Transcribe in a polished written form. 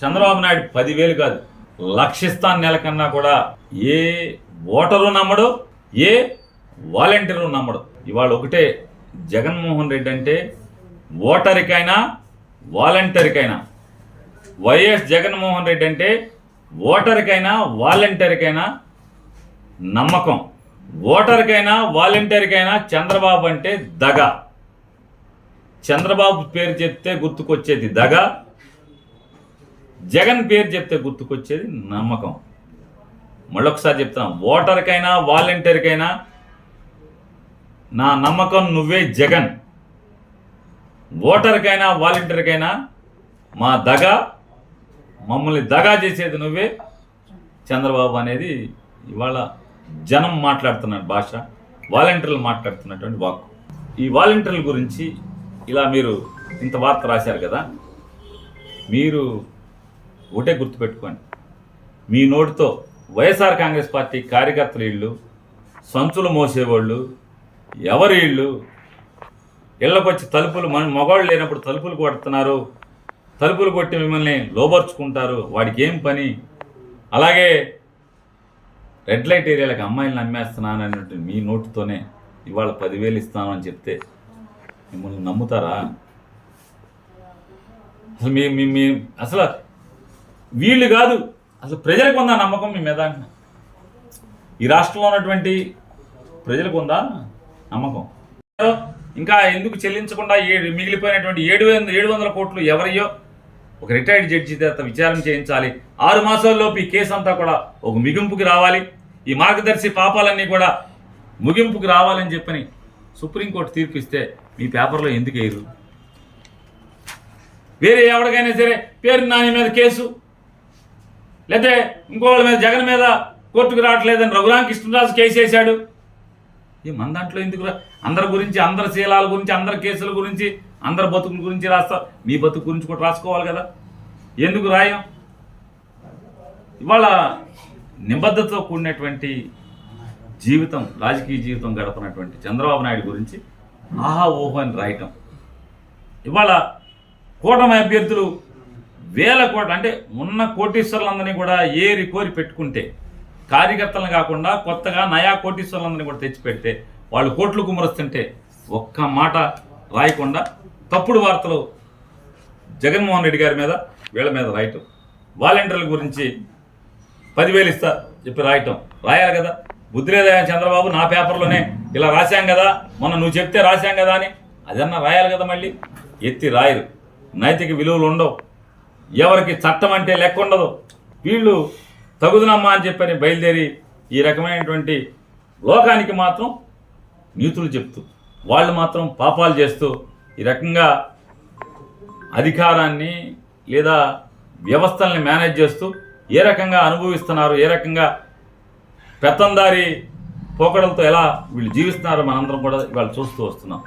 చంద్రబాబు నాయుడు 10,000 కాదు 1,00,000 ఇస్తాను నెల కన్నా కూడా ఏ ఓటరు నమ్మడు, ఏ వాలంటీరు నమ్మడు. ఇవాళ ఒకటే, జగన్మోహన్ రెడ్డి అంటే ఓటరికైనా వాలంటీర్కైనా, వైఎస్ జగన్మోహన్ రెడ్డి అంటే ఓటరికైనా వాలంటీర్కైనా నమ్మకం. ఓటర్కైనా వాలంటీర్కైనా చంద్రబాబు అంటే దగ. చంద్రబాబు పేరు చెప్తే గుర్తుకొచ్చేది దగ, జగన్ పేరు చెప్తే గుర్తుకొచ్చేది నమ్మకం. మళ్ళొకసారి చెప్తాం, ఓటర్కైనా వాలంటీర్కైనా నా నమ్మకం నువ్వే జగన్. ఓటర్కైనా వాలంటీర్కైనా మా దగ, మమ్మల్ని దగా చేసేది నువ్వే చంద్రబాబు అనేది ఇవాళ జనం మాట్లాడుతున్న భాష, వాలంటీర్లు మాట్లాడుతున్నటువంటి వాక్కు. ఈ వాలంటీర్ల గురించి ఇలా మీరు ఇంత వార్త రాశారు కదా, మీరు ఒకటే గుర్తుపెట్టుకోండి, మీ నోటితో వైఎస్ఆర్ కాంగ్రెస్ పార్టీ కార్యకర్తలు ఇళ్ళు, సంచులు మోసేవాళ్ళు ఎవరు ఇళ్ళు, ఇళ్ళకొచ్చి తలుపులు మగవాళ్ళు లేనప్పుడు తలుపులు కొడుతున్నారు, తలుపులు కొట్టి మిమ్మల్ని లోబర్చుకుంటారు, వాడికి ఏం పని, అలాగే రెడ్ లైట్ ఏరియాలకు అమ్మాయిలను అమ్మేస్తున్నాను అన్నట్టు మీ నోటుతోనే ఇవాళ 10,000 ఇస్తాను అని చెప్తే మిమ్మల్ని నమ్ముతారా? అసలు మీ అసలు వీళ్ళు కాదు, అసలు ప్రజలకు ఉందా నమ్మకం మీ మీద? ఈ రాష్ట్రంలో ఉన్నటువంటి ప్రజలకు ఉందా నమ్మకం? ఇంకా ఎందుకు చెల్లించకుండా మిగిలిపోయినటువంటి 700 కోట్లు ఎవరియో ఒక రిటైర్డ్ జడ్జి చేత విచారణ చేయించాలి. 6 మాసాల్లోపు ఈ కేసు అంతా కూడా ఒక ముగింపుకి రావాలి. ఈ మార్గదర్శి పాపాలన్నీ కూడా ముగింపుకి రావాలని చెప్పని సుప్రీంకోర్టు తీర్పు ఇస్తే మీ పేపర్లో ఎందుకు వేయరు? వేరే ఎవరికైనా సరే పేరు నాని మీద కేసు, లేకపోతే ఇంకోళ్ళ మీద జగన్ మీద కోర్టుకు రావట్లేదని రఘురామకృష్ణరాజు కేసు వేశాడు. ఈ మన దాంట్లో ఎందుకు అందరి గురించి, అందరి శీలాల గురించి, అందరి కేసుల గురించి, అందరి బతుకుల గురించి రాస్తా, మీ బతుకు గురించి కూడా రాసుకోవాలి కదా, ఎందుకు రాయం? ఇవాళ నిబద్ధతతో కూడినటువంటి జీవితం, రాజకీయ జీవితం గడపనటువంటి చంద్రబాబు నాయుడు గురించి ఆహా ఓహో అని రాయటం. ఇవాళ కూటమి అభ్యర్థులు వేల కోట్ల, అంటే ఉన్న కోటీశ్వరులందరినీ కూడా ఏరి కోరి పెట్టుకుంటే, కార్యకర్తలను కాకుండా కొత్తగా నయా కోటీశ్వరులందరినీ కూడా తెచ్చిపెడితే వాళ్ళు కోట్లు కుమరుస్తుంటే ఒక్క మాట రాయకుండా తప్పుడు వార్తలు జగన్మోహన్ రెడ్డి గారి మీద వీళ్ళ మీద రాయటం, వాలంటీర్ల గురించి 10,000 ఇస్తా చెప్పి రాయటం, రాయాలి కదా. బుద్ధి లేదా చంద్రబాబు? నా పేపర్లోనే ఇలా రాశాం కదా, మొన్న నువ్వు చెప్తే రాశాం కదా అని అదన్నా రాయాలి కదా. మళ్ళీ ఎత్తి రాయరు, నైతిక విలువలు ఉండవు, ఎవరికి చట్టం అంటే లెక్క ఉండదు. వీళ్ళు తగుదనమ్మా అని చెప్పని బయలుదేరి ఈ రకమైనటువంటి లోకానికి మాత్రం నీతులు చెప్తూ, వాళ్ళు మాత్రం పాపాలు చేస్తూ ఈ రకంగా అధికారాన్ని లేదా వ్యవస్థల్ని మేనేజ్ చేస్తూ ఏ రకంగా అనుభవిస్తున్నారు, ఏ రకంగా పెత్తందారి పోకడలతో ఎలా వీళ్ళు జీవిస్తున్నారో మనందరం కూడా ఇవాళ చూస్తూ వస్తున్నాం.